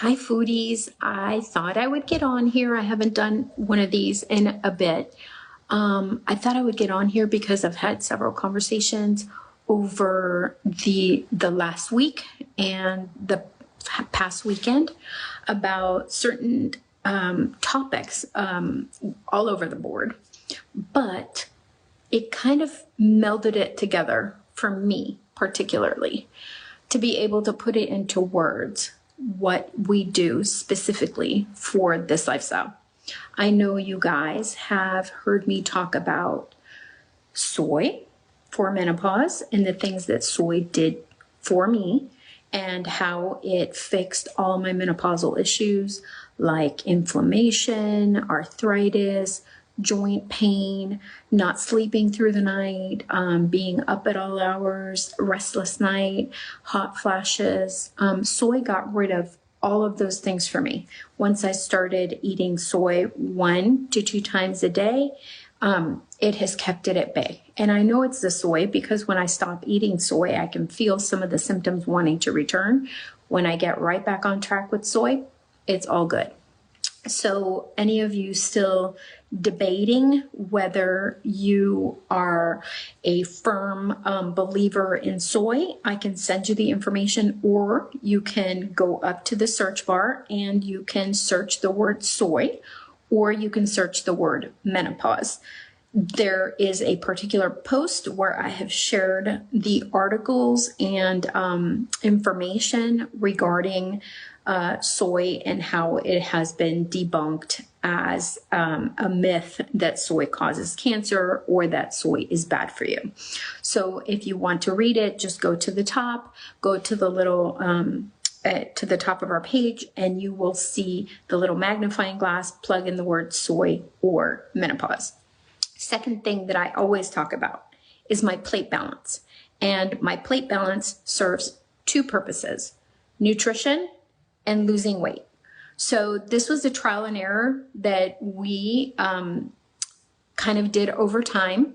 Hi foodies, I thought I would get on here. I haven't done one of these in a bit. I thought I would get on here because I've had several conversations over the last week and the past weekend about certain topics all over the board, but it kind of melded it together for me particularly to be able to put it into words what we do specifically for this lifestyle. I know you guys have heard me talk about soy for menopause and the things that soy did for me and how it fixed all my menopausal issues like inflammation, arthritis, joint pain, not sleeping through the night, being up at all hours, restless night, hot flashes. Soy got rid of all of those things for me. Once I started eating soy 1 to 2 times a day, it has kept it at bay. And I know it's the soy because when I stop eating soy, I can feel some of the symptoms wanting to return. When I get right back on track with soy, it's all good. So any of you still debating whether you are a firm believer in soy, I can send you the information, or you can go up to the search bar and you can search the word soy, or you can search the word menopause. There is a particular post where I have shared the articles and information regarding soy and how it has been debunked as a myth that soy causes cancer or that soy is bad for you. So if you want to read it, just go to the top, go to the little to the top of our page, and you will see the little magnifying glass, plug in the word soy or menopause. Second thing that I always talk about is my plate balance. And my plate balance serves 2 purposes: nutrition and losing weight. So this was a trial and error that we kind of did over time.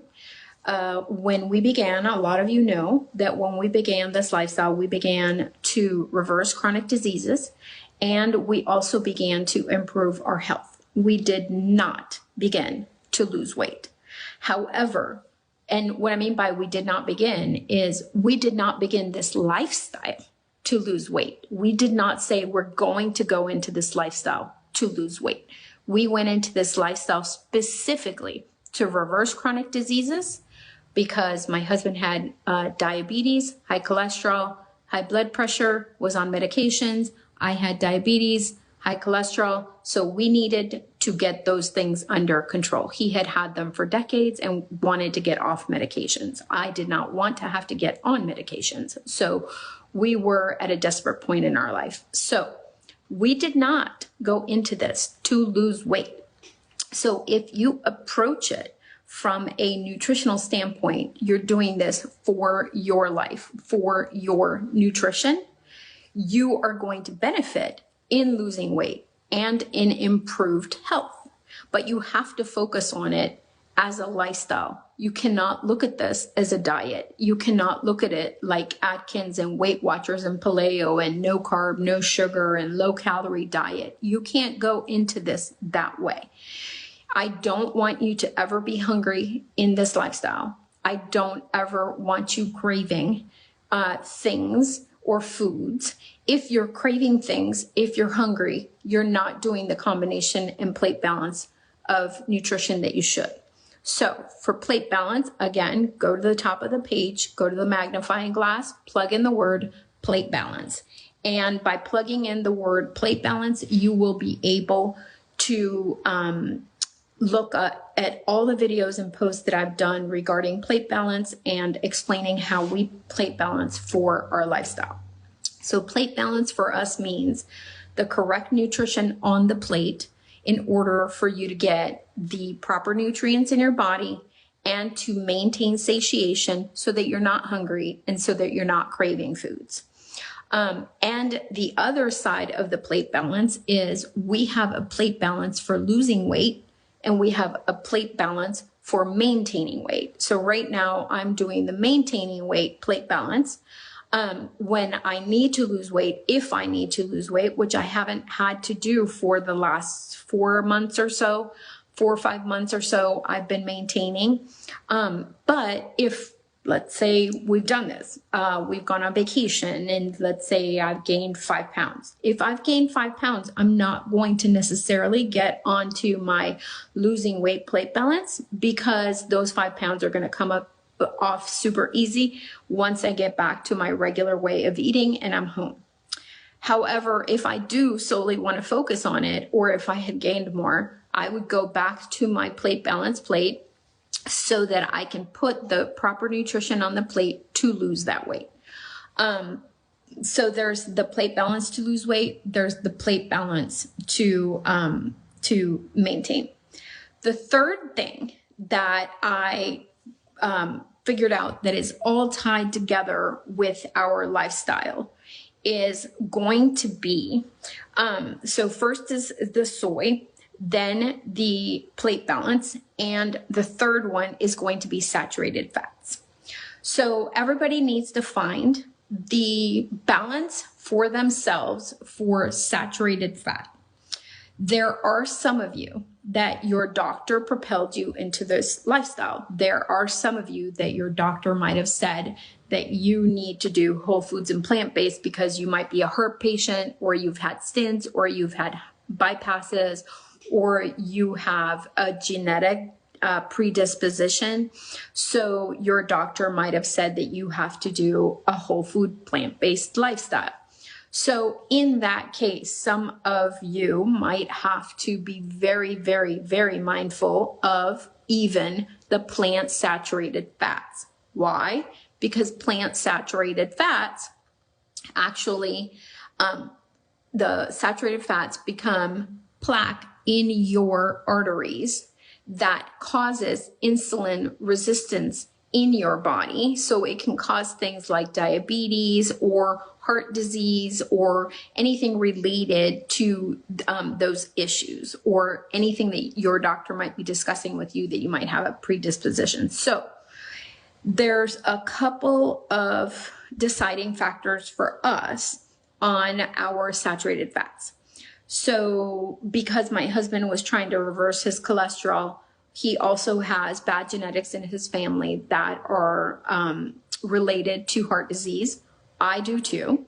When we began, a lot of you know that when we began this lifestyle, we began to reverse chronic diseases, and we also began to improve our health. We did not begin to lose weight. However, and what I mean by we did not begin is we did not begin this lifestyle to lose weight. We did not say we're going to go into this lifestyle to lose weight. We went into this lifestyle specifically to reverse chronic diseases because my husband had diabetes, high cholesterol, high blood pressure, was on medications. I had diabetes, high cholesterol, so we needed to get those things under control. He had had them for decades and wanted to get off medications. I did not want to have to get on medications. So we were at a desperate point in our life. So we did not go into this to lose weight. So if you approach it from a nutritional standpoint, you're doing this for your life, for your nutrition, you are going to benefit in losing weight and in improved health. But you have to focus on it as a lifestyle. You cannot look at this as a diet. You cannot look at it like Atkins and Weight Watchers and paleo and no carb, no sugar and low calorie diet. You can't go into this that way. I don't want you to ever be hungry in this lifestyle. I don't ever want you craving things or foods. If you're craving things, if you're hungry, you're not doing the combination and plate balance of nutrition that you should. So for plate balance, again, go to the top of the page, go to the magnifying glass, plug in the word plate balance. And by plugging in the word plate balance, you will be able to look at all the videos and posts that I've done regarding plate balance and explaining how we plate balance for our lifestyle. So plate balance for us means the correct nutrition on the plate in order for you to get the proper nutrients in your body and to maintain satiation so that you're not hungry and so that you're not craving foods. And the other side of the plate balance is we have a plate balance for losing weight and we have a plate balance for maintaining weight. So right now I'm doing the maintaining weight plate balance. When I need to lose weight, if I need to lose weight, which I haven't had to do for the last 4 months or so, 4 or 5 months or so, I've been maintaining. But if, let's say we've done this, we've gone on vacation, and let's say I've gained 5 pounds. If I've gained 5 pounds, I'm not going to necessarily get onto my losing weight plate balance, because those 5 pounds are going to come off super easy once I get back to my regular way of eating and I'm home. However, if I do solely want to focus on it, or if I had gained more, I would go back to my plate balance plate so that I can put the proper nutrition on the plate to lose that weight. So there's the plate balance to lose weight. There's the plate balance to maintain. The third thing that I figured out that is all tied together with our lifestyle is going to be, so first is the soy, then the plate balance, and the third one is going to be saturated fats. So everybody needs to find the balance for themselves for saturated fat. There are some of you that your doctor propelled you into this lifestyle. There are some of you that your doctor might have said that you need to do whole foods and plant-based because you might be a heart patient, or you've had stents, or you've had bypasses, or you have a genetic predisposition. So your doctor might have said that you have to do a whole food plant-based lifestyle. So in that case, some of you might have to be very, very, very mindful of even the plant saturated fats. Why? Because plant saturated fats actually, the saturated fats become plaque in your arteries that causes insulin resistance in your body. So it can cause things like diabetes or heart disease or anything related to those issues, or anything that your doctor might be discussing with you that you might have a predisposition. So there's a couple of deciding factors for us on our saturated fats. So because my husband was trying to reverse his cholesterol, he also has bad genetics in his family that are related to heart disease. I do too.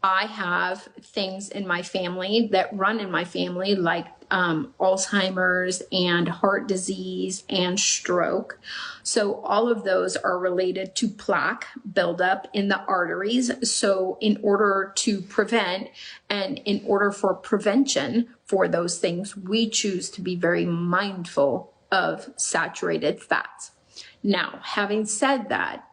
I have things in my family that run in my family, like Alzheimer's and heart disease and stroke. So all of those are related to plaque buildup in the arteries. So in order to prevent, and in order for prevention for those things, we choose to be very mindful of saturated fats. Now, having said that,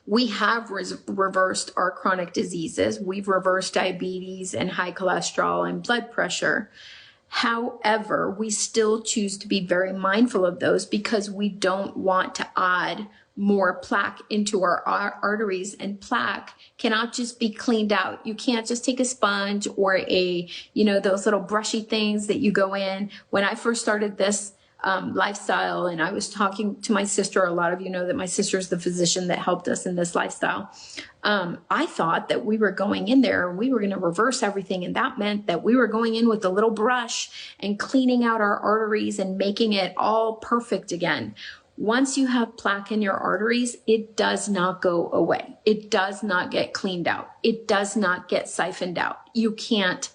we have reversed our chronic diseases. We've reversed diabetes and high cholesterol and blood pressure. However, we still choose to be very mindful of those because we don't want to add more plaque into our arteries, and plaque cannot just be cleaned out. You can't just take a sponge or those little brushy things that you go in. When I first started this lifestyle, and I was talking to my sister, a lot of you know that my sister is the physician that helped us in this lifestyle. I thought that we were going in there and we were going to reverse everything, and that meant that we were going in with a little brush and cleaning out our arteries and making it all perfect again. Once you have plaque in your arteries, it does not go away. It does not get cleaned out. It does not get siphoned out. You can't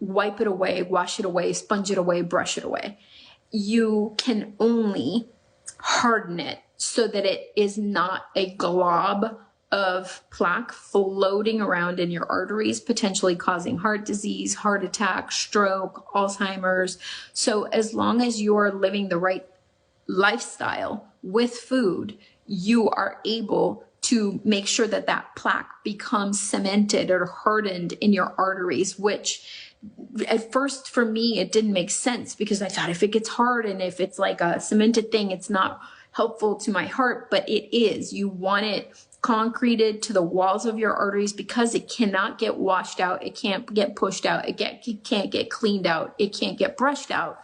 wipe it away, wash it away, sponge it away, brush it away. You can only harden it so that it is not a glob of plaque floating around in your arteries, potentially causing heart disease, heart attack, stroke, Alzheimer's. So as long as you're living the right lifestyle with food, you are able to make sure that that plaque becomes cemented or hardened in your arteries, which at first for me, it didn't make sense because I thought if it gets hard and if it's like a cemented thing, it's not helpful to my heart, but it is. You want it concreted to the walls of your arteries because it cannot get washed out. It can't get pushed out. It can't get cleaned out. It can't get brushed out.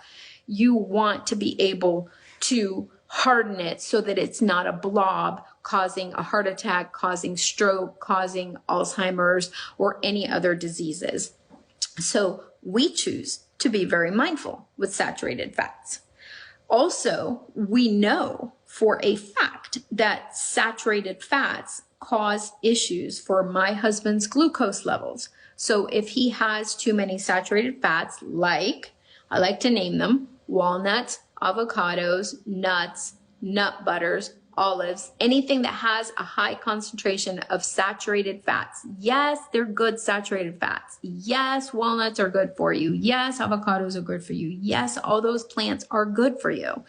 You want to be able to harden it so that it's not a blob causing a heart attack, causing stroke, causing Alzheimer's, or any other diseases. So we choose to be very mindful with saturated fats. Also, we know for a fact that saturated fats cause issues for my husband's glucose levels. So if he has too many saturated fats, like, I like to name them, walnuts, avocados, nuts, nut butters, olives, anything that has a high concentration of saturated fats. Yes, they're good saturated fats. Yes, walnuts are good for you. Yes, avocados are good for you. Yes, all those plants are good for you,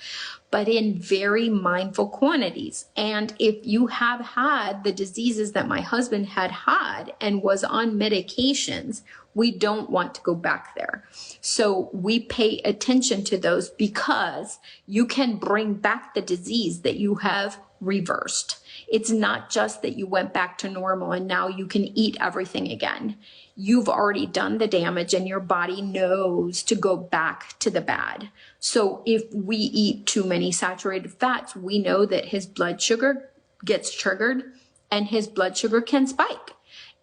but in very mindful quantities. And if you have had the diseases that my husband had and was on medications, we don't want to go back there. So we pay attention to those because you can bring back the disease that you have reversed. It's not just that you went back to normal and now you can eat everything again. You've already done the damage and your body knows to go back to the bad. So if we eat too many saturated fats, we know that his blood sugar gets triggered and his blood sugar can spike.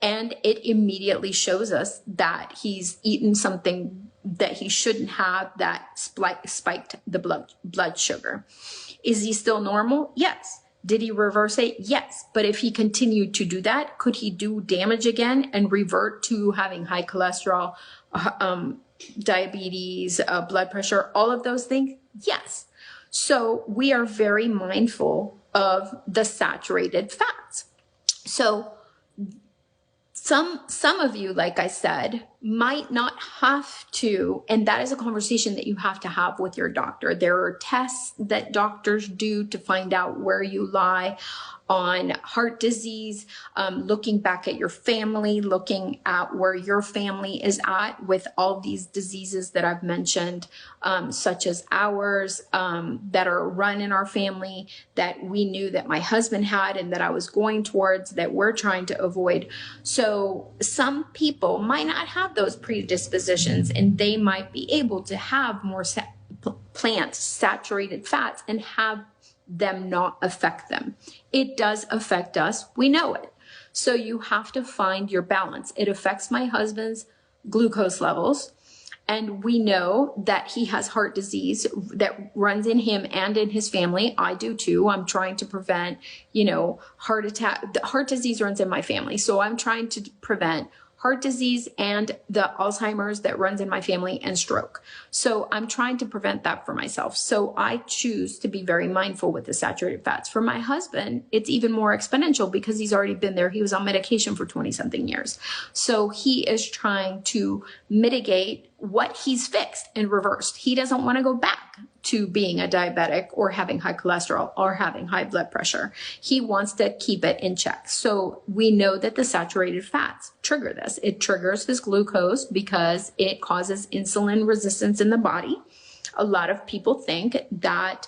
And it immediately shows us that he's eaten something that he shouldn't have that spiked the blood sugar. Is he still normal? Yes. Did he reverse it? Yes. But if he continued to do that, could he do damage again and revert to having high cholesterol, diabetes, blood pressure, all of those things? Yes. So we are very mindful of the saturated fats. So some of you, like I said, might not have to, and that is a conversation that you have to have with your doctor. There are tests that doctors do to find out where you lie on heart disease, looking back at your family, looking at where your family is at with all these diseases that I've mentioned, such as ours, that are run in our family, that we knew that my husband had and that I was going towards, that we're trying to avoid. So some people might not have those predispositions and they might be able to have more plant saturated fats and have them not affect them. It does affect us. We know it. So you have to find your balance. It affects my husband's glucose levels. And we know that he has heart disease that runs in him and in his family. I do too. I'm trying to prevent, heart attack. Heart disease runs in my family. So I'm trying to prevent heart disease and the Alzheimer's that runs in my family and stroke. So I'm trying to prevent that for myself. So I choose to be very mindful with the saturated fats. For my husband, it's even more exponential because he's already been there. He was on medication for 20 something years. So he is trying to mitigate what he's fixed and reversed. He doesn't want to go back to being a diabetic or having high cholesterol or having high blood pressure. He wants to keep it in check. So we know that the saturated fats trigger this. It triggers his glucose because it causes insulin resistance in the body. A lot of people think that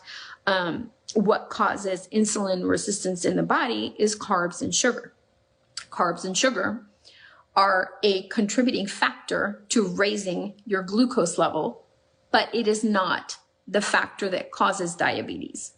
what causes insulin resistance in the body is carbs and sugar. Carbs and sugar are a contributing factor to raising your glucose level, but it is not the factor that causes diabetes.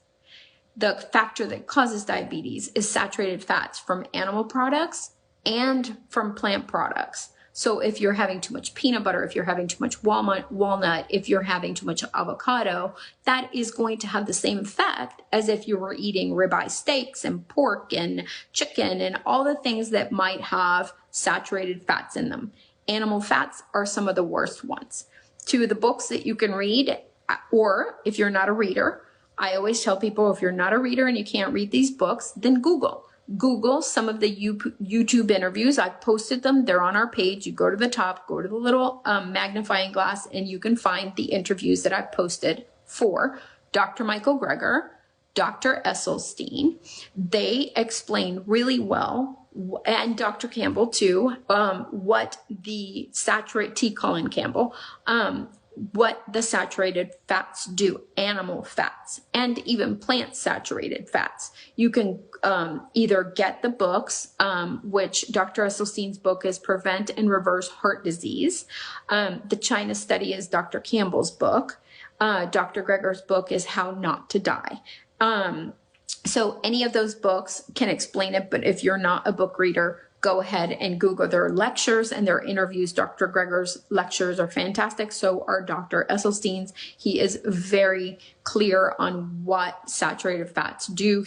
The factor that causes diabetes is saturated fats from animal products and from plant products. So if you're having too much peanut butter, if you're having too much walnut, if you're having too much avocado, that is going to have the same effect as if you were eating ribeye steaks and pork and chicken and all the things that might have saturated fats in them. Animal fats are some of the worst ones. Two of the books that you can read, or if you're not a reader, I always tell people if you're not a reader and you can't read these books, then Google some of the YouTube interviews. I've posted them. They're on our page. You go to the top, go to the little magnifying glass, and you can find the interviews that I've posted for Dr. Michael Greger, Dr. Esselstyn. They explain really well, and Dr. Campbell too, what the T. Colin Campbell, what the saturated fats do, animal fats, and even plant saturated fats. You can either get the books, which Dr. Esselstyn's book is Prevent and Reverse Heart Disease. The China Study is Dr. Campbell's book. Dr. Greger's book is How Not to Die. So any of those books can explain it, but if you're not a book reader, go ahead and Google their lectures and their interviews. Dr. Greger's lectures are fantastic. So are Dr. Esselstyn's. He is very clear on what saturated fats do.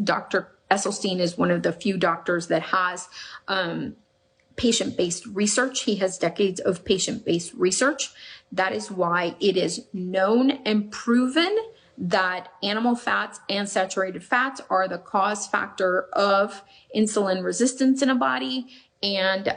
Dr. Esselstyn is one of the few doctors that has patient-based research. He has decades of patient-based research. That is why it is known and proven that animal fats and saturated fats are the cause factor of insulin resistance in a body. And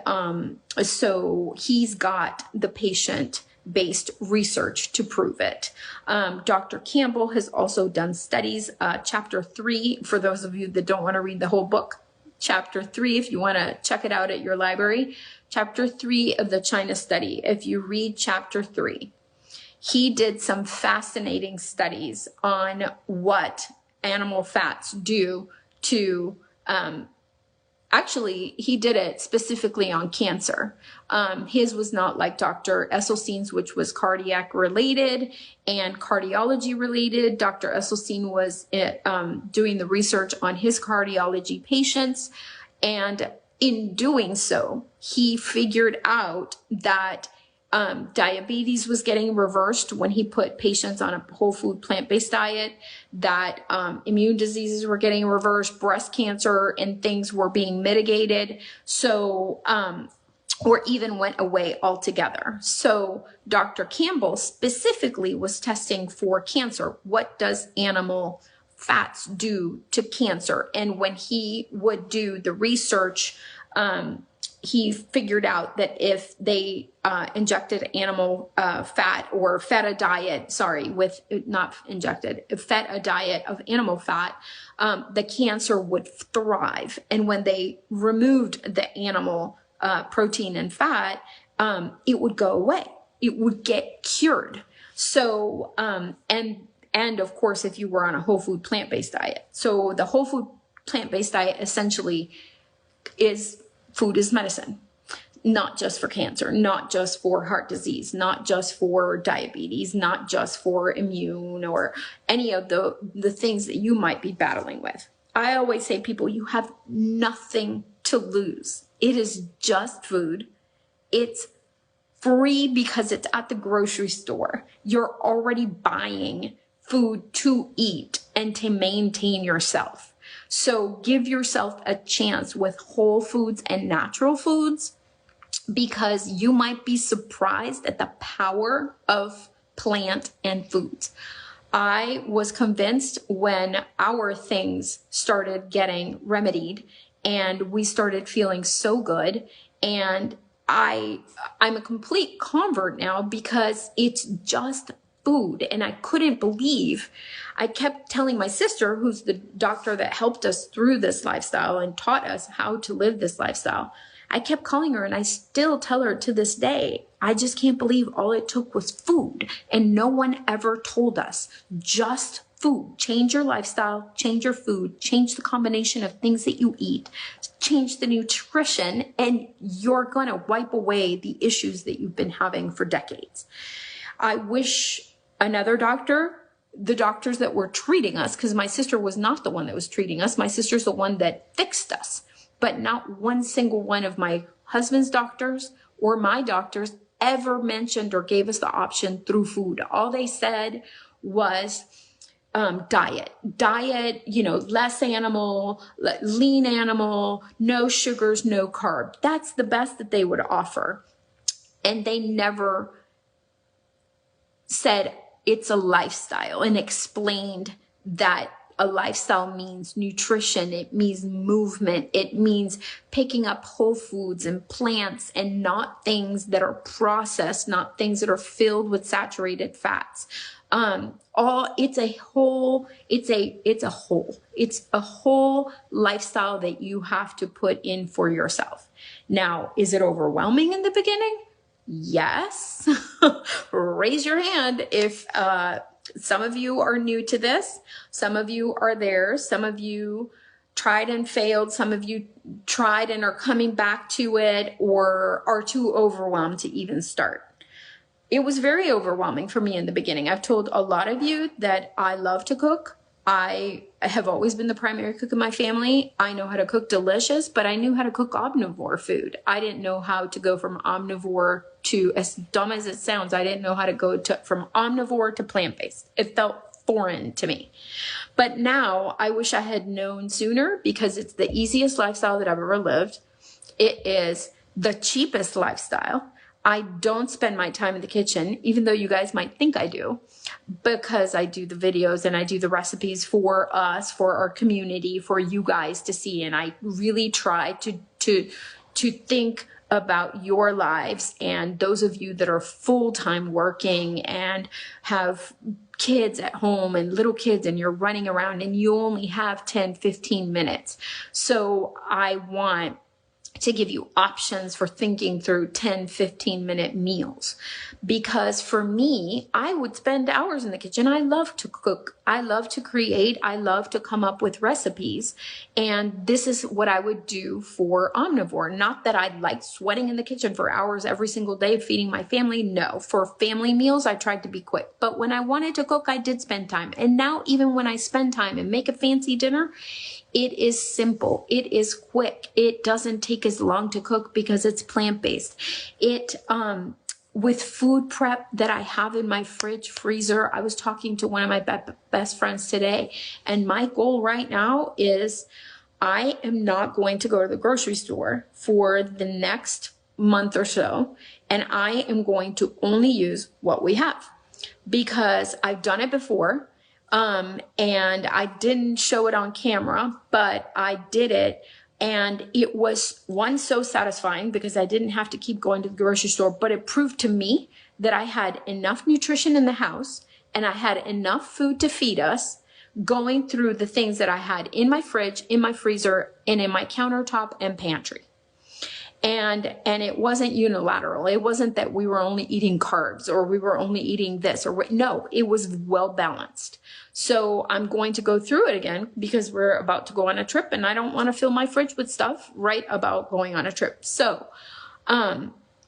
so he's got the patient-based research to prove it. Dr. Campbell has also done studies. Chapter 3, for those of you that don't want to read the whole book, Chapter 3, if you want to check it out at your library, Chapter 3 of the China study, if you read Chapter 3, he did some fascinating studies on what animal fats do to, actually, he did it specifically on cancer. His was not like Dr. Esselstyn's, which was cardiac related and cardiology related. Dr. Esselstyn was doing the research on his cardiology patients. And in doing so, he figured out that diabetes was getting reversed when he put patients on a whole food plant-based diet, that immune diseases were getting reversed, breast cancer and things were being mitigated. So, or even went away altogether. So Dr. Campbell specifically was testing for cancer. What does animal fats do to cancer? And when he would do the research, he figured out that if they injected animal fat or fed a diet, fed a diet of animal fat, the cancer would thrive. And when they removed the animal protein and fat, it would go away. It would get cured. So, and of course, if you were on a whole food plant-based diet. So the whole food plant-based diet essentially is food is medicine, not just for cancer, not just for heart disease, not just for diabetes, not just for immune or any of the things that you might be battling with. I always say, people, you have nothing to lose. It is just food. It's free because it's at the grocery store. You're already buying food to eat and to maintain yourself. So give yourself a chance with whole foods and natural foods, because you might be surprised at the power of plant and foods. I was convinced when our things started getting remedied and we started feeling so good, and I'm a complete convert now because it's just food. And I couldn't believe, I kept telling my sister, who's the doctor that helped us through this lifestyle and taught us how to live this lifestyle, I kept calling her, and I still tell her to this day, I just can't believe all it took was food. And no one ever told us, just food. Change your lifestyle, change your food, change the combination of things that you eat, change the nutrition, and you're going to wipe away the issues that you've been having for decades. I wish another doctor, the doctors that were treating us, because my sister was not the one that was treating us. My sister's the one that fixed us. But not one single one of my husband's doctors or my doctors ever mentioned or gave us the option through food. All they said was diet, less animal, lean animal, no sugars, no carb. That's the best that they would offer. And they never said it's a lifestyle and explained that a lifestyle means nutrition, it means movement, it means picking up whole foods and plants and not things that are processed, not things that are filled with saturated fats. It's a whole lifestyle that you have to put in for yourself. Now, is it overwhelming in the beginning? Yes. Raise your hand if some of you are new to this. Some of you are there. Some of you tried and failed. Some of you tried and are coming back to it or are too overwhelmed to even start. It was very overwhelming for me in the beginning. I've told a lot of you that I love to cook. I have always been the primary cook in my family. I know how to cook delicious, but I knew how to cook omnivore food. I didn't know how to go from omnivore to, as dumb as it sounds, I didn't know how to go from omnivore to plant-based. It felt foreign to me. But now I wish I had known sooner, because it's the easiest lifestyle that I've ever lived. It is the cheapest lifestyle. I don't spend my time in the kitchen, even though you guys might think I do, because I do the videos and I do the recipes for us, for our community, for you guys to see. And I really try to think about your lives, and those of you that are full-time working and have kids at home and little kids, and you're running around and you only have 10, 15 minutes. So I want to give you options for thinking through 10, 15-minute meals. Because for me, I would spend hours in the kitchen. I love to cook. I love to create. I love to come up with recipes. And this is what I would do for omnivore. Not that I like sweating in the kitchen for hours every single day feeding my family. No, for family meals, I tried to be quick. But when I wanted to cook, I did spend time. And now even when I spend time and make a fancy dinner, it is simple. It is quick. It doesn't take as long to cook because it's plant-based. With food prep that I have in my fridge, freezer, I was talking to one of my best friends today, and my goal right now is I am not going to go to the grocery store for the next month or so, and I am going to only use what we have, because I've done it before. And I didn't show it on camera, but I did it. And it was, one, so satisfying because I didn't have to keep going to the grocery store, but it proved to me that I had enough nutrition in the house and I had enough food to feed us, going through the things that I had in my fridge, in my freezer, and in my countertop and pantry. And it wasn't unilateral. It wasn't that we were only eating carbs or we were only eating this or no, it was well balanced. So I'm going to go through it again because we're about to go on a trip and I don't want to fill my fridge with stuff right about going on a trip. So,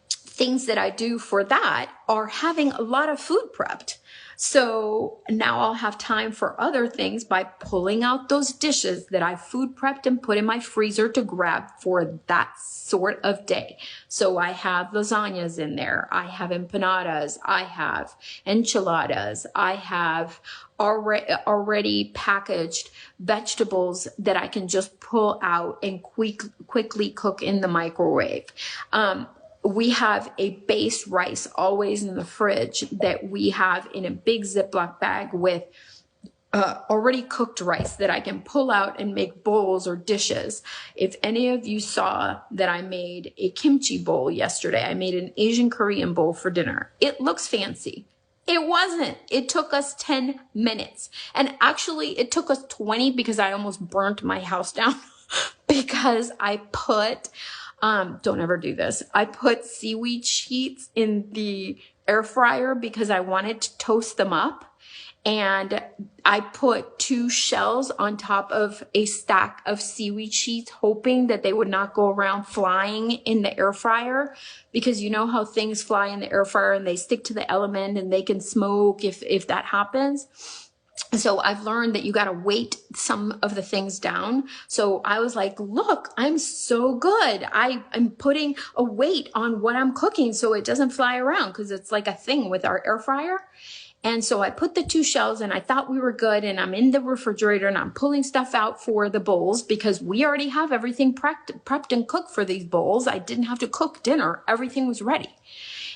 things that I do for that are having a lot of food prepped. So now I'll have time for other things by pulling out those dishes that I food prepped and put in my freezer to grab for that sort of day. So I have lasagnas in there. I have empanadas. I have enchiladas. I have already packaged vegetables that I can just pull out and quickly cook in the microwave. We have a base rice always in the fridge that we have in a big Ziploc bag with already cooked rice that I can pull out and make bowls or dishes. If any of you saw that I made a kimchi bowl yesterday, I made an Asian Korean bowl for dinner. It looks fancy. It wasn't. It took us 10 minutes. And actually it took us 20 because I almost burnt my house down because I put... don't ever do this. I put seaweed sheets in the air fryer because I wanted to toast them up. And I put 2 shells on top of a stack of seaweed sheets, hoping that they would not go around flying in the air fryer, because you know how things fly in the air fryer and they stick to the element and they can smoke if that happens. So I've learned that you got to weight some of the things down. So I was like, look, I'm so good. I'm putting a weight on what I'm cooking so it doesn't fly around, because it's like a thing with our air fryer. And so I put the 2 shells and I thought we were good, and I'm in the refrigerator and I'm pulling stuff out for the bowls because we already have everything prepped and cooked for these bowls. I didn't have to cook dinner. Everything was ready.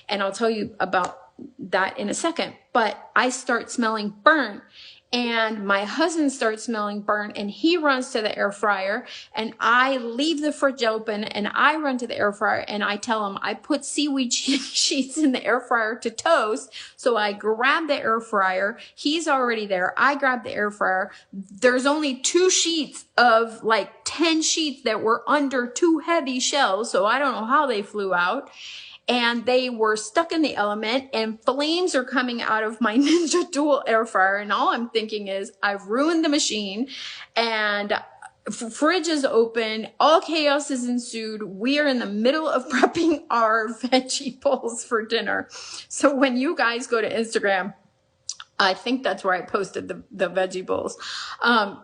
And I'll tell you about that in a second. But I start smelling burnt. And my husband starts smelling burnt and he runs to the air fryer, and I leave the fridge open and I run to the air fryer and I tell him I put seaweed sheets in the air fryer to toast. So I grab the air fryer. He's already there. I grab the air fryer. There's only 2 sheets of like 10 sheets that were under 2 heavy shells. So I don't know how they flew out. And they were stuck in the element, and flames are coming out of my Ninja Dual air fryer. And all I'm thinking is I've ruined the machine, and fridge is open. All chaos has ensued. We are in the middle of prepping our veggie bowls for dinner. So when you guys go to Instagram, I think that's where I posted the veggie bowls.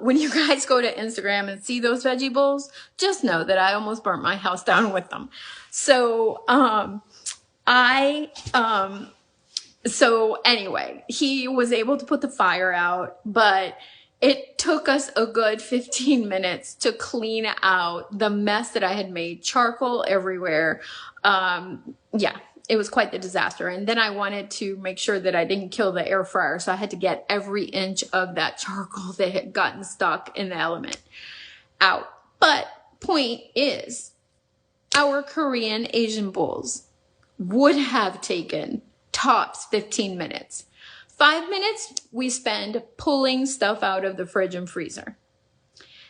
When you guys go to Instagram and see those veggie bowls, just know that I almost burnt my house down with them. So, so anyway, he was able to put the fire out, but it took us a good 15 minutes to clean out the mess that I had made, charcoal everywhere. Yeah, it was quite the disaster. And then I wanted to make sure that I didn't kill the air fryer. So I had to get every inch of that charcoal that had gotten stuck in the element out. But point is, our Korean Asian bowls would have taken tops 15 minutes. 5 minutes we spend pulling stuff out of the fridge and freezer.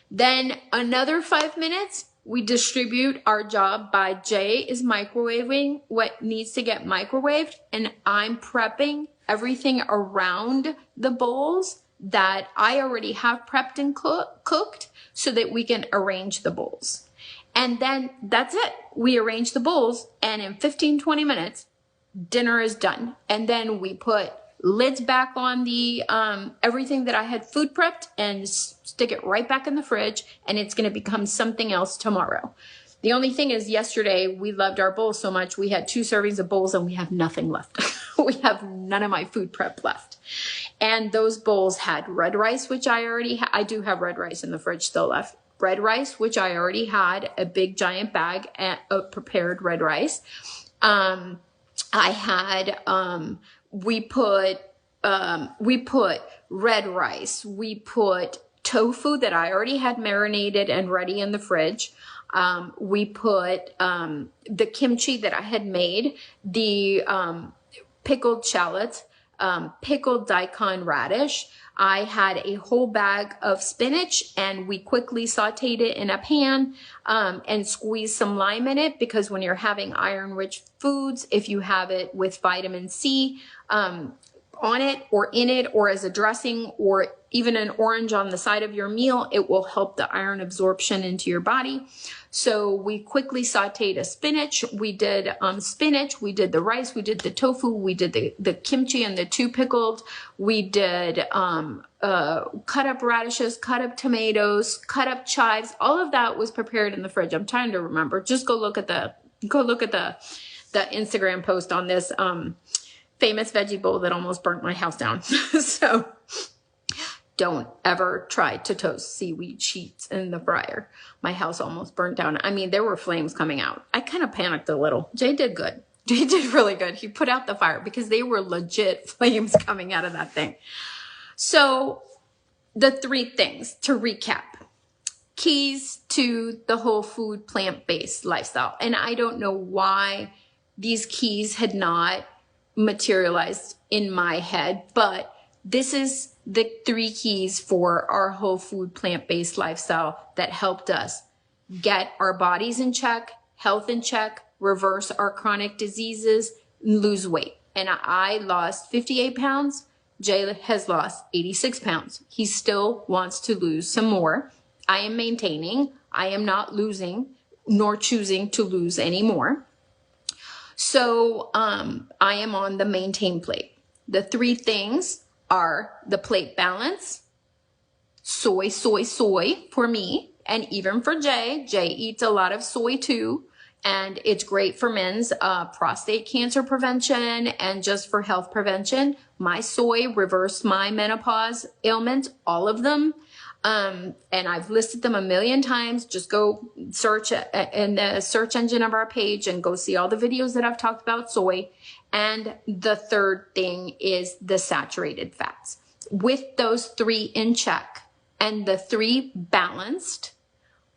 Then another 5 minutes, we distribute our job by Jay is microwaving what needs to get microwaved, and I'm prepping everything around the bowls that I already have prepped and cooked so that we can arrange the bowls. And then that's it. We arrange the bowls, and in 15-20 minutes, dinner is done. And then we put lids back on the everything that I had food prepped and stick it right back in the fridge, and it's going to become something else tomorrow. The only thing is, yesterday we loved our bowls so much, we had 2 servings of bowls and we have nothing left. We have none of my food prep left. And those bowls had red rice, which I already I do have red rice in the fridge still left. Red rice, which I already had, a big giant bag of prepared red rice. I had, we put red rice. We put tofu that I already had marinated and ready in the fridge. We put the kimchi that I had made, the pickled shallots, pickled daikon radish. I had a whole bag of spinach, and we quickly sauteed it in a pan and squeezed some lime in it, because when you're having iron-rich foods, if you have it with vitamin C on it or in it or as a dressing or even an orange on the side of your meal, it will help the iron absorption into your body. So we quickly sauteed a spinach. We did spinach, we did the rice, we did the tofu, we did the kimchi and the 2 pickled. We did cut up radishes, cut up tomatoes, cut up chives. All of that was prepared in the fridge. I'm trying to remember. Just go look at the Instagram post on this famous veggie bowl that almost burnt my house down. So don't ever try to toast seaweed sheets in the fryer. My house almost burnt down. I mean, there were flames coming out. I kind of panicked a little. Jay did good. Jay did really good. He put out the fire because they were legit flames coming out of that thing. So the 3 things to recap. Keys to the whole food, plant-based lifestyle. And I don't know why these keys had not materialized in my head, but this is the 3 keys for our whole food, plant-based lifestyle that helped us get our bodies in check, health in check, reverse our chronic diseases, lose weight. And I lost 58 pounds. Jay has lost 86 pounds. He still wants to lose some more. I am maintaining. I am not losing nor choosing to lose any more. So I am on the maintain plate. The 3 things are the plate balance, soy for me, and even for Jay. Jay eats a lot of soy too, and it's great for men's prostate cancer prevention and just for health prevention. My soy reversed my menopause ailments, all of them. And I've listed them a million times. Just go search in the search engine of our page and go see all the videos that I've talked about soy. And the 3rd thing is the saturated fats. With those 3 in check and the 3 balanced,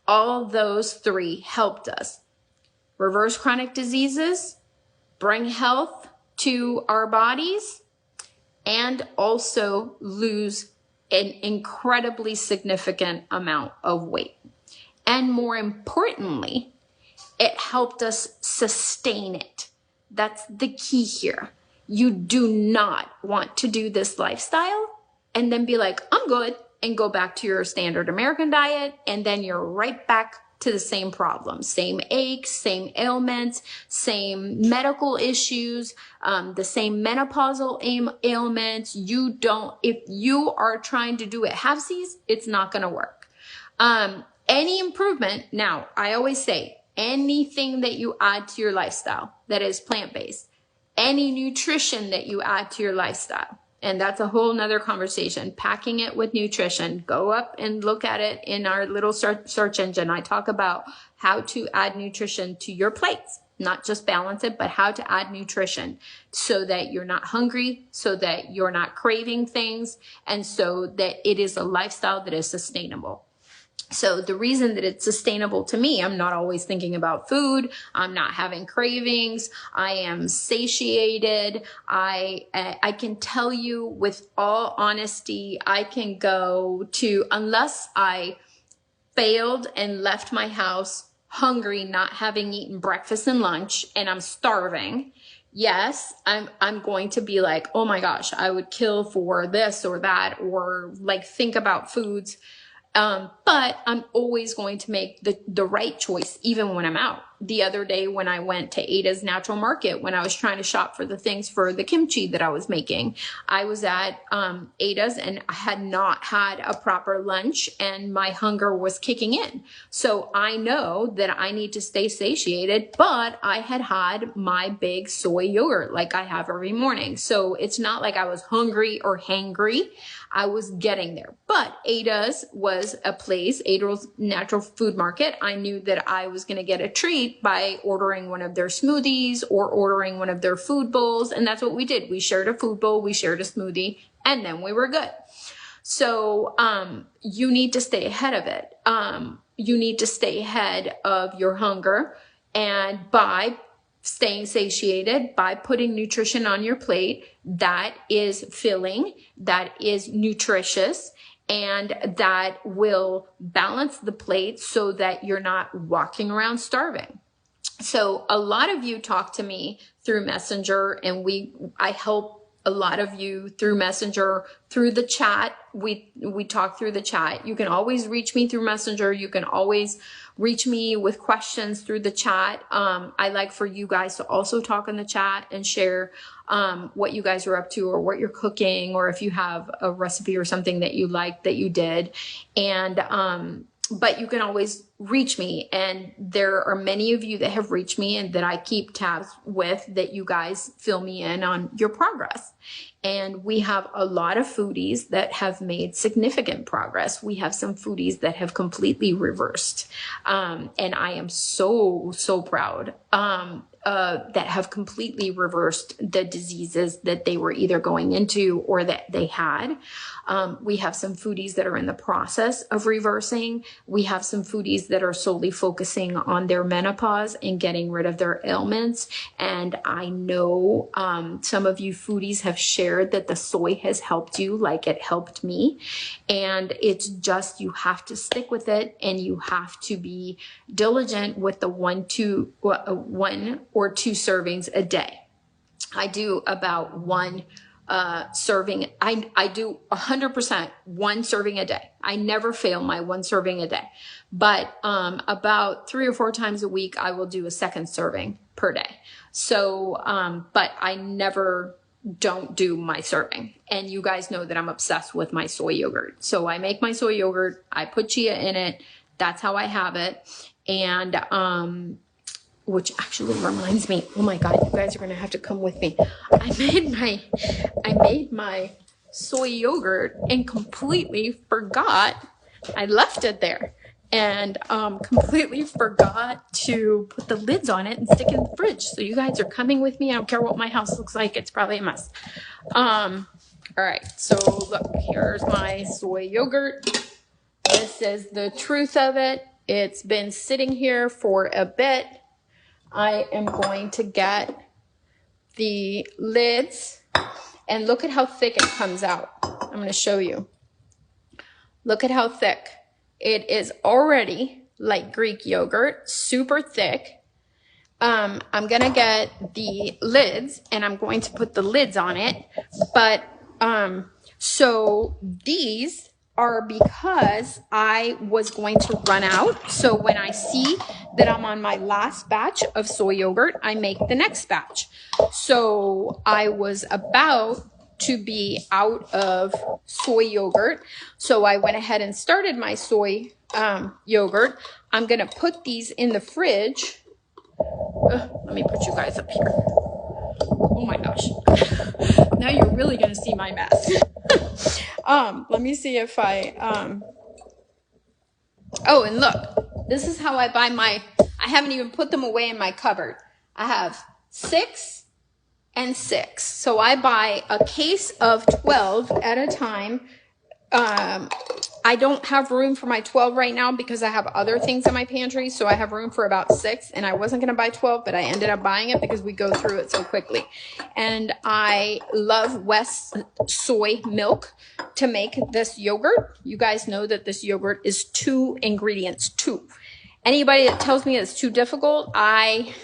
all those 3 helped us reverse chronic diseases, bring health to our bodies, and also lose an incredibly significant amount of weight. And more importantly, it helped us sustain it. That's the key here. You do not want to do this lifestyle and then be like, I'm good, and go back to your standard American diet, and then you're right back to the same problems, same aches, same ailments, same medical issues, the same menopausal ailments. If you are trying to do it halfsies, it's not going to work. Any improvement, now I always say anything that you add to your lifestyle that is plant-based, any nutrition that you add to your lifestyle, and that's a whole nother conversation, packing it with nutrition. Go up and look at it in our little search engine. I talk about how to add nutrition to your plates, not just balance it, but how to add nutrition so that you're not hungry, so that you're not craving things, and so that it is a lifestyle that is sustainable. So the reason that it's sustainable to me, I'm not always thinking about food. I'm not having cravings. I am satiated. I can tell you with all honesty, I can go to, unless I failed and left my house hungry, not having eaten breakfast and lunch, and I'm starving. Yes, I'm going to be like, oh my gosh, I would kill for this or that, or like think about foods. But I'm always going to make the right choice, even when I'm out. The other day when I went to Ada's Natural Market, when I was trying to shop for the things for the kimchi that I was making, I was at Ada's and I had not had a proper lunch and my hunger was kicking in. So I know that I need to stay satiated, but I had my big soy yogurt like I have every morning. So it's not like I was hungry or hangry. I was getting there. But Ada's was a place, Ada's Natural Food Market. I knew that I was going to get a treat by ordering one of their smoothies or ordering one of their food bowls. And that's what we did. We shared a food bowl, we shared a smoothie, and then we were good. So you need to stay ahead of it. You need to stay ahead of your hunger, and by staying satiated, by putting nutrition on your plate that is filling, that is nutritious, and that will balance the plate so that you're not walking around starving. So a lot of you talk to me through Messenger, and I help a lot of you through Messenger, through the chat. We talk through the chat. You can always reach me through Messenger. You can always reach me with questions through the chat. I like for you guys to also talk in the chat and share what you guys are up to, or what you're cooking, or if you have a recipe or something that you like that you did. And but you can always reach me, and there are many of you that have reached me and that I keep tabs with, that you guys fill me in on your progress. And we have a lot of foodies that have made significant progress. We have some foodies that have completely reversed. And I am so proud that have completely reversed the diseases that they were either going into or that they had. We have some foodies that are in the process of reversing. We have some foodies that are solely focusing on their menopause and getting rid of their ailments. And I know some of you foodies have shared that the soy has helped you like it helped me. And it's just, you have to stick with it, and you have to be diligent with the one or two servings a day. I do about one serving. I do 100% one serving a day. I never fail my one serving a day, but about 3 or 4 times a week, I will do a second serving per day. So, but I never don't do my serving. And you guys know that I'm obsessed with my soy yogurt. So I make my soy yogurt, I put chia in it. That's how I have it. And, which actually reminds me, oh my God, you guys are going to have to come with me. I made my soy yogurt and completely forgot. I left it there and completely forgot to put the lids on it and stick it in the fridge. So you guys are coming with me. I don't care what my house looks like. It's probably a mess. All right. So look, here's my soy yogurt. This is the truth of it. It's been sitting here for a bit. I am going to get the lids, and look at how thick it comes out. I'm going to show you. Look at how thick. It is already like Greek yogurt, super thick. I'm going to get the lids, and I'm going to put the lids on it. But so these are because I was going to run out. So when I see that I'm on my last batch of soy yogurt, I make the next batch. So I was about to be out of soy yogurt. So I went ahead and started my soy yogurt. I'm going to put these in the fridge. Let me put you guys up here. Oh my gosh. Now you're really going to see my mess. Let me see if I, oh, and look, this is how I buy I haven't even put them away in my cupboard. I have 6 and 6. So I buy a case of 12 at a time. I don't have room for my 12 right now because I have other things in my pantry. So I have room for about 6, and I wasn't going to buy 12, but I ended up buying it because we go through it so quickly. And I love West soy milk to make this yogurt. You guys know that this yogurt is 2 ingredients, 2. Anybody that tells me it's too difficult, I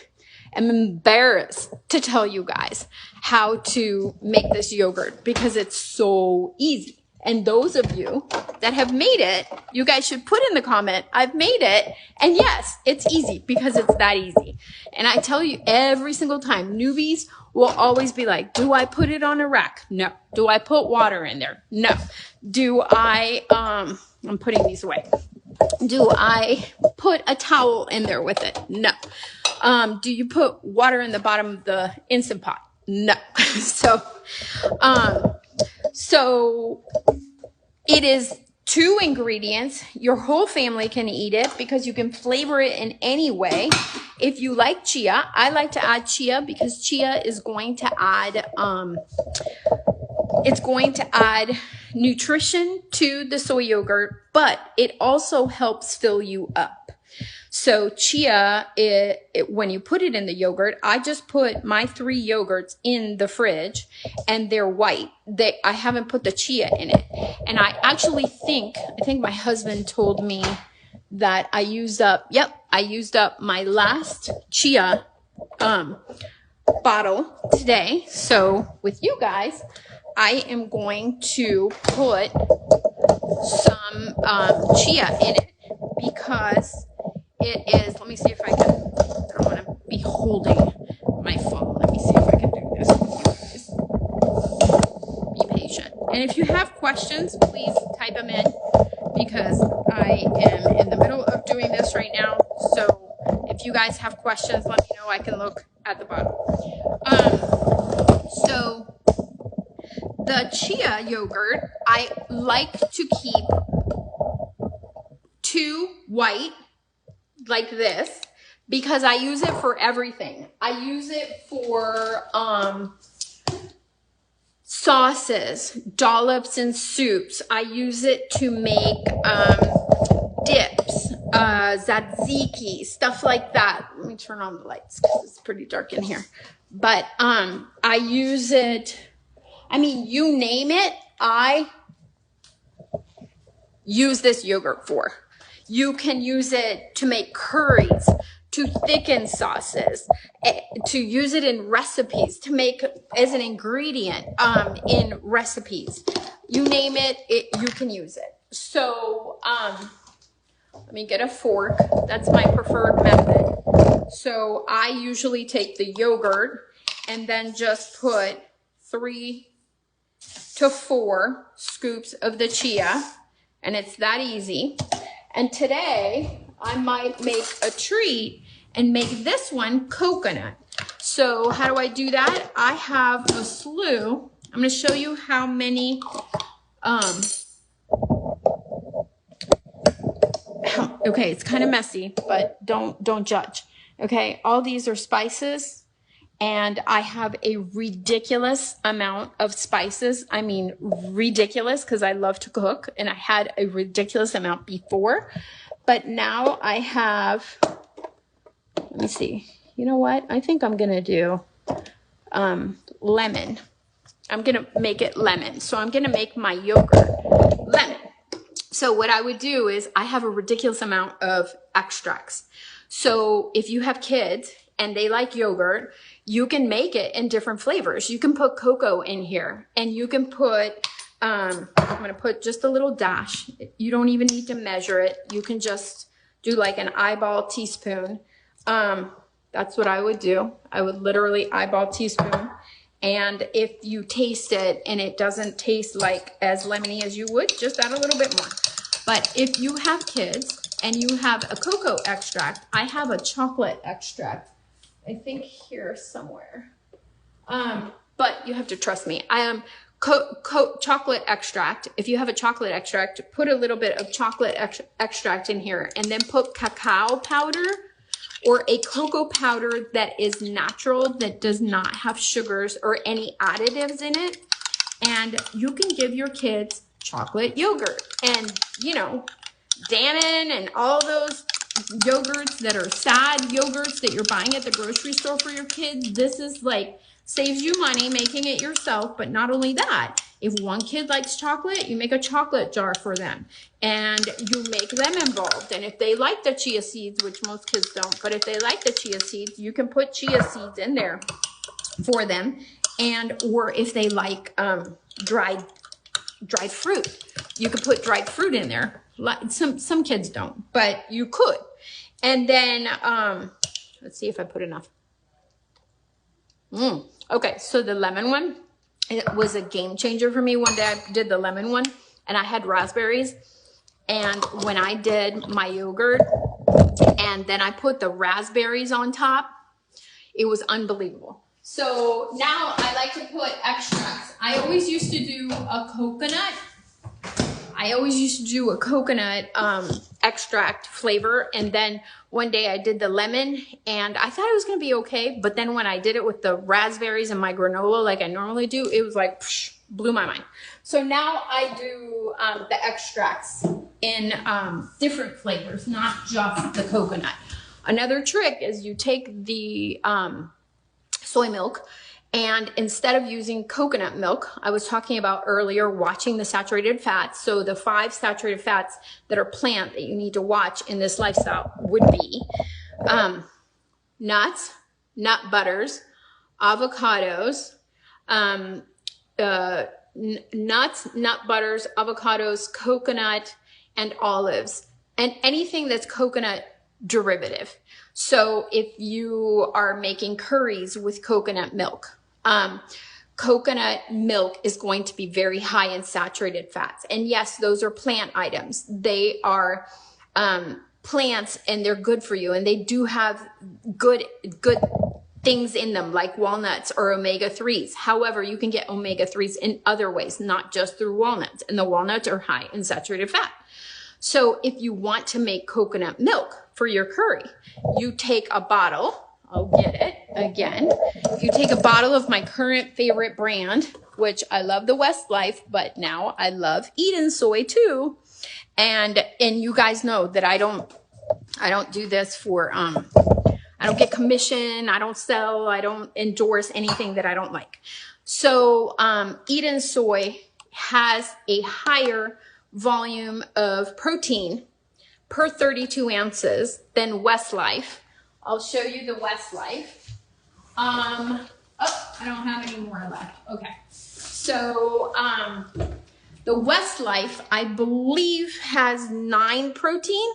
am embarrassed to tell you guys how to make this yogurt because it's so easy. And those of you that have made it, you guys should put in the comment, I've made it. And yes, it's easy because it's that easy. And I tell you every single time, newbies will always be like, do I put it on a rack? No. Do I put water in there? No. Do I, I'm putting these away. Do I put a towel in there with it? No. Do you put water in the bottom of the Instant Pot? No. So it is 2 ingredients. Your whole family can eat it because you can flavor it in any way. If you like chia, I like to add chia because chia is going to add, it's going to add nutrition to the soy yogurt, but it also helps fill you up. So chia, when you put it in the yogurt, I just put my 3 yogurts in the fridge and they're white. I haven't put the chia in it. And I actually think my husband told me that I used up my last chia bottle today. So with you guys, I am going to put some chia in it because it is, let me see if I can, I don't want to be holding my phone. Let me see if I can do this with you guys. Be patient. And if you have questions, please type them in because I am in the middle of doing this right now. So if you guys have questions, let me know. I can look at the bottom. So the chia yogurt, I like to keep 2 white like this because I use it for everything. I use it for sauces, dollops in soups. I use it to make dips, tzatziki, stuff like that. Let me turn on the lights because it's pretty dark in here. But I use it, I mean, you name it, I use this yogurt for. You can use it to make curries, to thicken sauces, to use it in recipes, to make as an ingredient in recipes. You name it, you can use it. So let me get a fork. That's my preferred method. So I usually take the yogurt and then just put 3 to 4 scoops of the chia, and it's that easy. And today, I might make a treat and make this one coconut. So how do I do that? I have a slew. I'm going to show you how many, okay, it's kind of messy, but don't judge. Okay, all these are spices. And I have a ridiculous amount of spices. I mean, ridiculous because I love to cook and I had a ridiculous amount before. But now I have, let me see. You know what? I think I'm going to do lemon. I'm going to make it lemon. So I'm going to make my yogurt lemon. So what I would do is I have a ridiculous amount of extracts. So if you have kids and they like yogurt, you can make it in different flavors. You can put cocoa in here and you can put I'm going to put just a little dash. You don't even need to measure it. You can just do like an eyeball teaspoon. That's what I would do. I would literally eyeball teaspoon. And if you taste it and it doesn't taste like as lemony as you would, just add a little bit more. But if you have kids and you have a cocoa extract, I have a chocolate extract. I think here somewhere. But you have to trust me. I am chocolate extract. If you have a chocolate extract, put a little bit of chocolate extract in here, and then put cacao powder or a cocoa powder that is natural, that does not have sugars or any additives in it. And you can give your kids chocolate yogurt. And, you know, Dannon and all those yogurts that are sad yogurts that you're buying at the grocery store for your kids, this is like, saves you money making it yourself. But not only that, if one kid likes chocolate, you make a chocolate jar for them and you make them involved. And if they like the chia seeds, which most kids don't, but if they like the chia seeds, you can put chia seeds in there for them. And or if they like dried fruit, you could put dried fruit in there. Some kids don't, but you could. And then let's see if I put enough. Okay, so the lemon one, it was a game changer for me. One day I did the lemon one and I had raspberries. And when I did my yogurt and then I put the raspberries on top, it was unbelievable. So now I like to put extracts. I always used to do a coconut. Extract flavor. And then one day I did the lemon and I thought it was going to be okay. But then when I did it with the raspberries and my granola, like I normally do, it was like, psh, blew my mind. So now I do the extracts in different flavors, not just the coconut. Another trick is you take the soy milk, and instead of using coconut milk, I was talking about earlier, watching the saturated fats. So the 5 saturated fats that are plant that you need to watch in this lifestyle would be nuts, nut butters, avocados, nuts, nut butters, avocados, coconut, and olives, and anything that's coconut derivative. So if you are making curries with coconut milk, coconut milk is going to be very high in saturated fats. And yes, those are plant items. They are plants and they're good for you. And they do have good things in them like walnuts or omega-3s. However, you can get omega-3s in other ways, not just through walnuts. And the walnuts are high in saturated fat. So if you want to make coconut milk for your curry, you take a bottle. I'll get it again. If you take a bottle of my current favorite brand, which I love the Westlife, but now I love Eden soy too. And you guys know that I don't do this for, I don't get commission. I don't sell. I don't endorse anything that I don't like. So, Eden soy has a higher volume of protein per 32 ounces than Westlife. I'll show you the Westlife. Oh, I don't have any more left. Okay. So, the Westlife, I believe, has 9 protein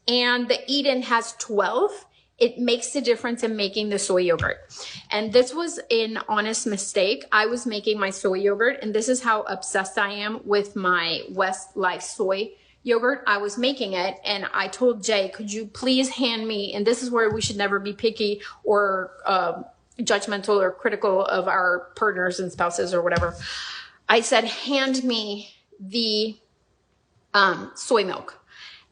and the Eden has 12. It makes a difference in making the soy yogurt. And this was an honest mistake. I was making my soy yogurt, and this is how obsessed I am with my Westlife soy yogurt. I was making it, and I told Jay, could you please hand me, and this is where we should never be picky or judgmental or critical of our partners and spouses or whatever. I said, hand me the soy milk.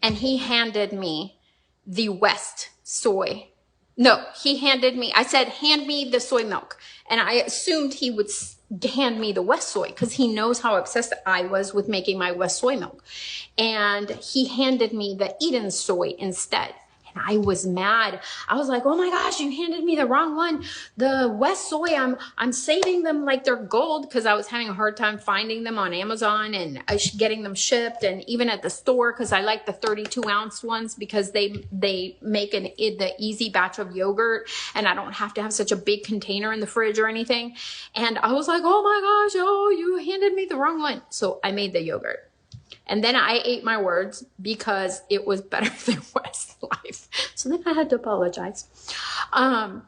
And he handed me the West soy. No, he handed me, I said, hand me the soy milk. And I assumed he would hand me the West soy because he knows how obsessed I was with making my West soy milk. And he handed me the Eden soy instead. And I was mad. I was like, oh my gosh, you handed me the wrong one. The West Soy, I'm saving them like they're gold, because I was having a hard time finding them on Amazon and getting them shipped, and even at the store, because I like the 32-ounce ones because they make the easy batch of yogurt, and I don't have to have such a big container in the fridge or anything. And I was like, oh my gosh, oh, you handed me the wrong one. So I made the yogurt. And then I ate my words because it was better than Westlife. So then I had to apologize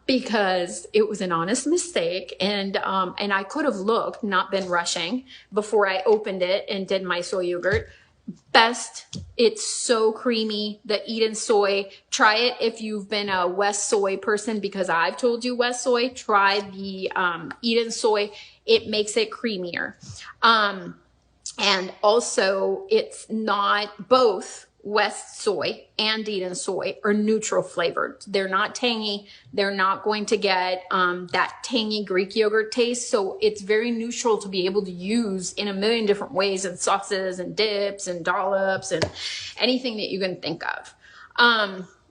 because it was an honest mistake. And I could have looked, not been rushing before I opened it and did my soy yogurt. Best. It's so creamy. The Eden Soy. Try it if you've been a West Soy person, because I've told you West Soy. Try the Eden Soy. It makes it creamier. And also, it's not, both West Soy and Eden Soy are neutral flavored. They're not tangy. They're not going to get that tangy Greek yogurt taste. So it's very neutral to be able to use in a million different ways, and sauces and dips and dollops and anything that you can think of.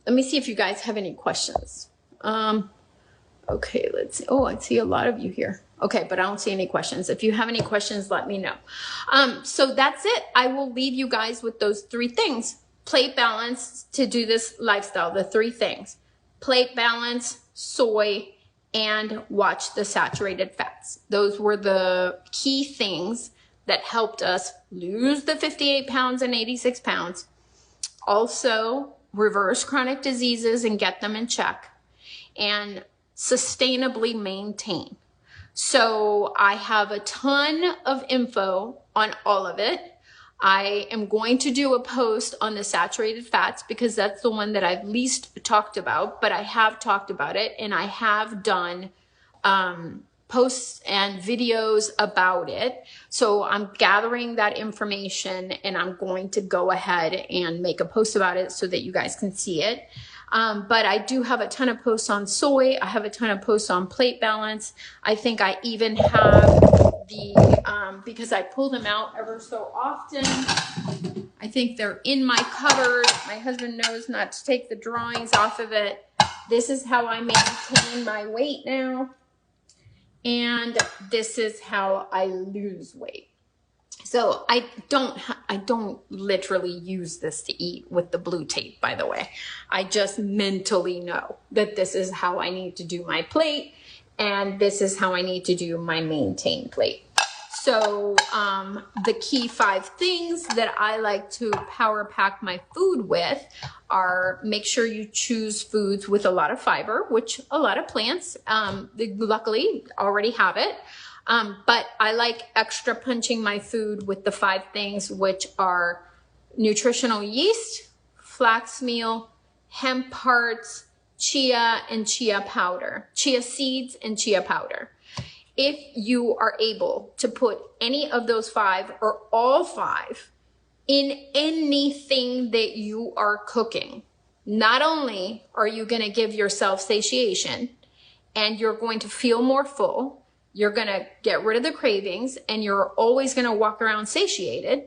Let me see if you guys have any questions. Okay, let's see. Oh, I see a lot of you here. Okay, but I don't see any questions. If you have any questions, let me know. So that's it. I will leave you guys with those 3 things. Plate balance to do this lifestyle, the 3 things. Plate balance, soy, and watch the saturated fats. Those were the key things that helped us lose the 58 pounds and 86 pounds. Also, reverse chronic diseases and get them in check. And sustainably maintain. So I have a ton of info on all of it. I am going to do a post on the saturated fats because that's the one that I've least talked about, but I have talked about it, and I have done posts and videos about it. So I'm gathering that information, and I'm going to go ahead and make a post about it so that you guys can see it. But I do have a ton of posts on soy. I have a ton of posts on plate balance. I think I even have the, because I pull them out ever so often. I think they're in my cupboard. My husband knows not to take the drawings off of it. This is how I maintain my weight now. And this is how I lose weight. So I don't literally use this to eat with the blue tape, by the way. I just mentally know that this is how I need to do my plate, and this is how I need to do my maintain plate. So the key 5 things that I like to power pack my food with are: make sure you choose foods with a lot of fiber, which a lot of plants luckily already have it. But I like extra punching my food with the 5 things, which are nutritional yeast, flax meal, hemp hearts, chia and chia powder, chia seeds and chia powder. If you are able to put any of those 5 or all 5 in anything that you are cooking, not only are you going to give yourself satiation and you're going to feel more full, you're going to get rid of the cravings, and you're always going to walk around satiated,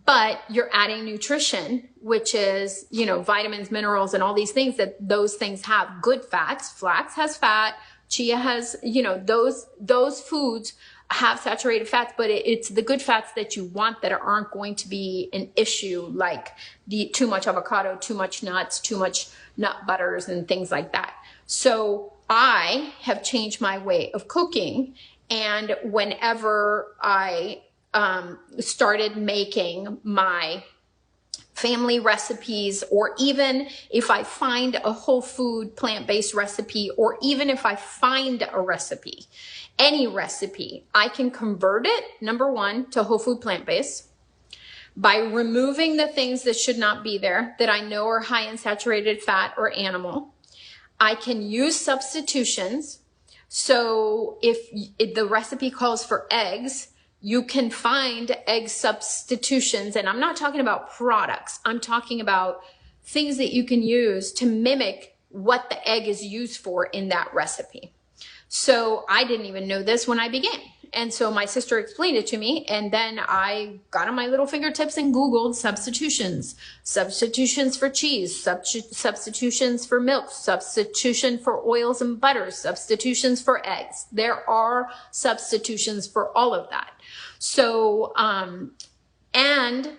but you're adding nutrition, which is, you know, vitamins, minerals, and all these things that those things have good fats. Flax has fat. Chia has, you know, those foods have saturated fats, but it's the good fats that you want that aren't going to be an issue, like too much avocado, too much nuts, too much nut butters, and things like that. So I have changed my way of cooking, and whenever I started making my family recipes, or even if I find a whole food plant-based recipe, or even if I find a recipe, any recipe, I can convert it, number 1, to whole food plant-based by removing the things that should not be there that I know are high in saturated fat or animal. I can use substitutions. So if the recipe calls for eggs, you can find egg substitutions. And I'm not talking about products. I'm talking about things that you can use to mimic what the egg is used for in that recipe. So I didn't even know this when I began. And so my sister explained it to me, and then I got on my little fingertips and Googled substitutions. Substitutions for cheese, substitutions for milk, substitution for oils and butters, substitutions for eggs. There are substitutions for all of that. So, and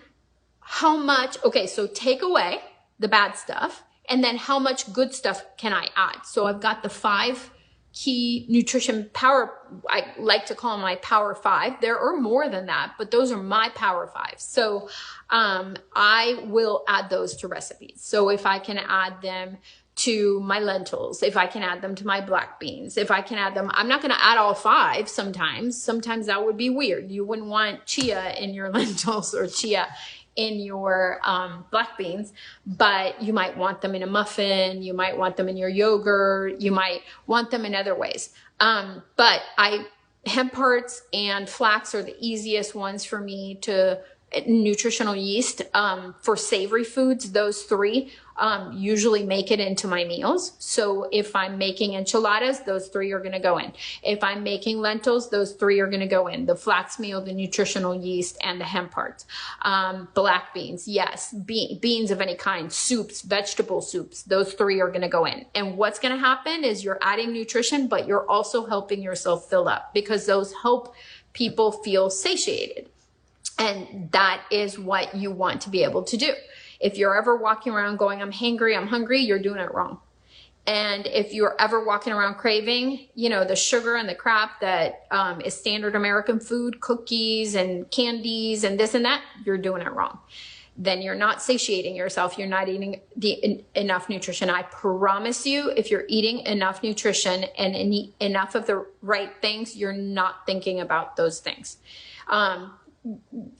how much, okay, so take away the bad stuff, and then how much good stuff can I add? So I've got the 5 key nutrition power, I like to call them my power 5. There are more than that, but those are my power 5. So I will add those to recipes. So if I can add them to my lentils, if I can add them to my black beans, if I can add them, I'm not going to add all 5 sometimes. Sometimes that would be weird. You wouldn't want chia in your lentils or chia in your black beans, but you might want them in a muffin, you might want them in your yogurt, you might want them in other ways. But hemp hearts and flax are the easiest ones for me to, nutritional yeast, for savory foods, those 3 usually make it into my meals. So if I'm making enchiladas, those 3 are going to go in. If I'm making lentils, those 3 are going to go in. The flax meal, the nutritional yeast, and the hemp hearts. Black beans, yes. Beans of any kind, soups, vegetable soups, those 3 are going to go in. And what's going to happen is you're adding nutrition, but you're also helping yourself fill up, because those help people feel satiated. And that is what you want to be able to do. If you're ever walking around going, I'm hangry, I'm hungry, you're doing it wrong. And if you're ever walking around craving, the sugar and the crap that is standard American food, cookies and candies and this and that, you're doing it wrong. Then you're not satiating yourself. You're not eating enough nutrition. I promise you, if you're eating enough nutrition and enough of the right things, you're not thinking about those things.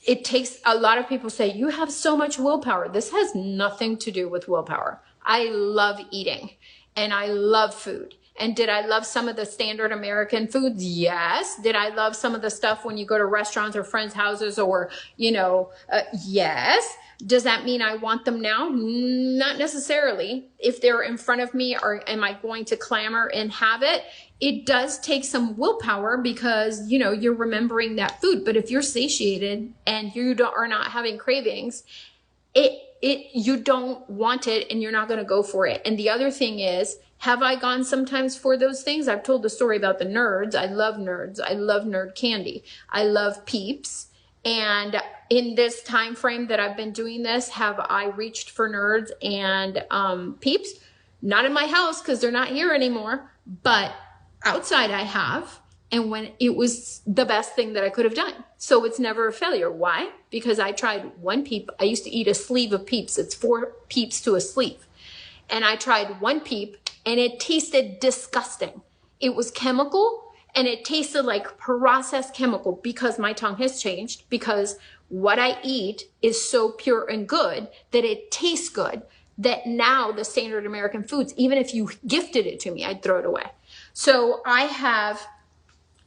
It takes, a lot of people say, you have so much willpower. This has nothing to do with willpower. I love eating and I love food. And did I love some of the standard American foods? Yes. Did I love some of the stuff when you go to restaurants or friends' houses or, yes. Does that mean I want them now? Not necessarily. If they're in front of me, or am I going to clamor and have it? It does take some willpower, because, you're remembering that food. But if you're satiated and you are not having cravings, you don't want it and you're not going to go for it. And the other thing is, have I gone sometimes for those things? I've told the story about the nerds. I love nerds. I love nerd candy. I love Peeps. And in this time frame that I've been doing this, have I reached for nerds and Peeps? Not in my house, because they're not here anymore, but outside I have. And when it was the best thing that I could have done. So it's never a failure. Why? Because I tried one Peep. I used to eat a sleeve of Peeps. It's 4 Peeps to a sleeve. And I tried one Peep and it tasted disgusting. It was chemical and it tasted like processed chemical, because my tongue has changed, because what I eat is so pure and good that it tastes good, that now the standard American foods, even if you gifted it to me, I'd throw it away. So I have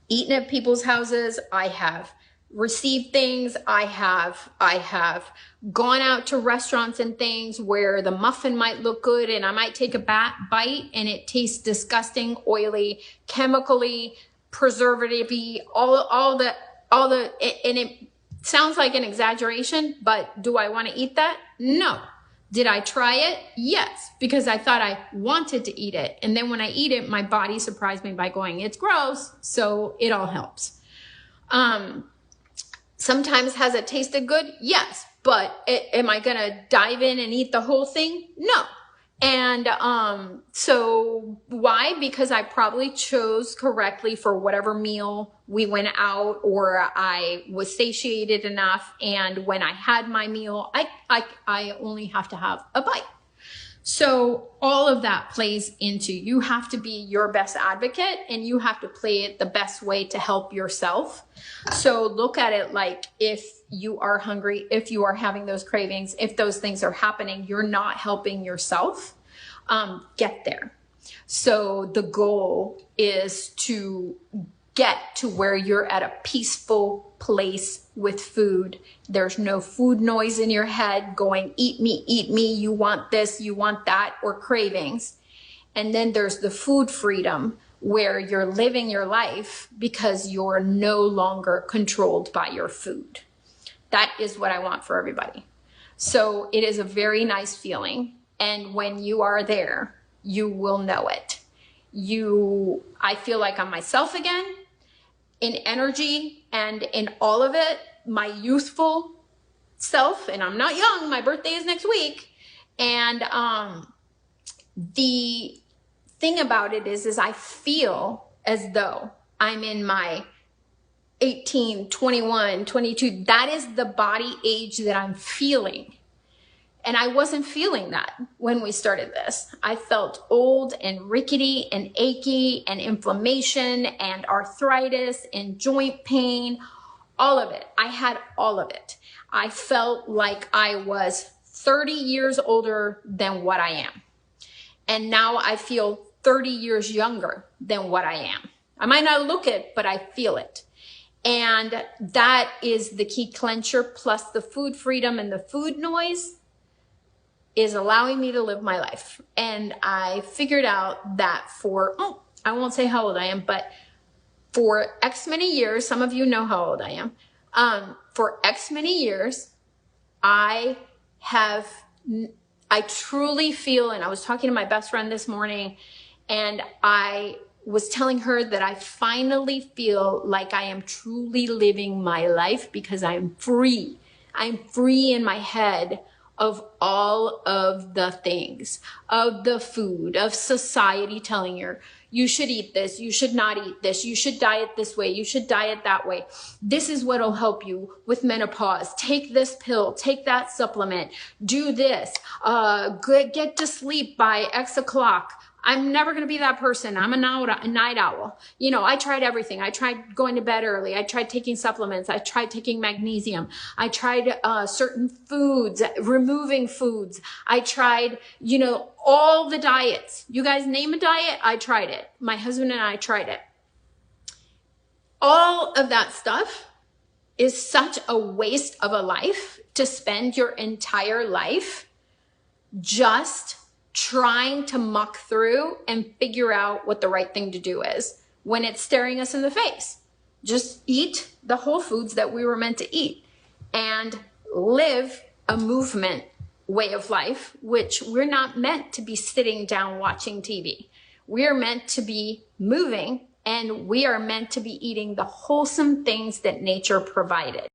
eaten at people's houses. I have received things. I have gone out to restaurants and things where the muffin might look good and I might take a bite and it tastes disgusting, oily, chemically, preservative-y, all the, and it sounds like an exaggeration, but do I want to eat that? No. Did I try it? Yes, because I thought I wanted to eat it. And then when I eat it, my body surprised me by going, it's gross. So it all helps. Sometimes has it tasted good? Yes. But am I going to dive in and eat the whole thing? No. And so why? Because I probably chose correctly for whatever meal we went out, or I was satiated enough. And when I had my meal, I only have to have a bite. So all of that plays into, you have to be your best advocate and you have to play it the best way to help yourself. So look at it like, if you are hungry, if you are having those cravings, if those things are happening, you're not helping yourself get there. So the goal is to get to where you're at a peaceful place with food. There's no food noise in your head going, eat me, you want this, you want that, or cravings. And then there's the food freedom where you're living your life because you're no longer controlled by your food. That is what I want for everybody. So it is a very nice feeling. And when you are there, you will know it. I feel like I'm myself again in energy and in all of it, my youthful self. And I'm not young. My birthday is next week. And the thing about it is I feel as though I'm in my 18, 21, 22. That is the body age that I'm feeling. And I wasn't feeling that when we started this. I felt old and rickety and achy and inflammation and arthritis and joint pain, all of it. I had all of it. I felt like I was 30 years older than what I am. And now I feel 30 years younger than what I am. I might not look it, but I feel it. And that is the key clincher, plus the food freedom and the food noise is allowing me to live my life. And I figured out that I won't say how old I am, but for X many years, some of you know how old I am. For X many years, I truly feel, and I was talking to my best friend this morning, and I was telling her that I finally feel like I am truly living my life because I'm free. I'm free in my head of all of the things, of the food, of society telling you should eat this, you should not eat this, you should diet this way, you should diet that way. This is what will help you with menopause. Take this pill, take that supplement, do this, get to sleep by X o'clock. I'm never going to be that person. I'm a night owl. You know, I tried everything. I tried going to bed early. I tried taking supplements. I tried taking magnesium. I tried certain foods, removing foods. I tried, all the diets. You guys name a diet, I tried it. My husband and I tried it. All of that stuff is such a waste of a life to spend your entire life just trying to muck through and figure out what the right thing to do is when it's staring us in the face. Just eat the whole foods that we were meant to eat and live a movement way of life, which we're not meant to be sitting down watching TV. We are meant to be moving, and we are meant to be eating the wholesome things that nature provided.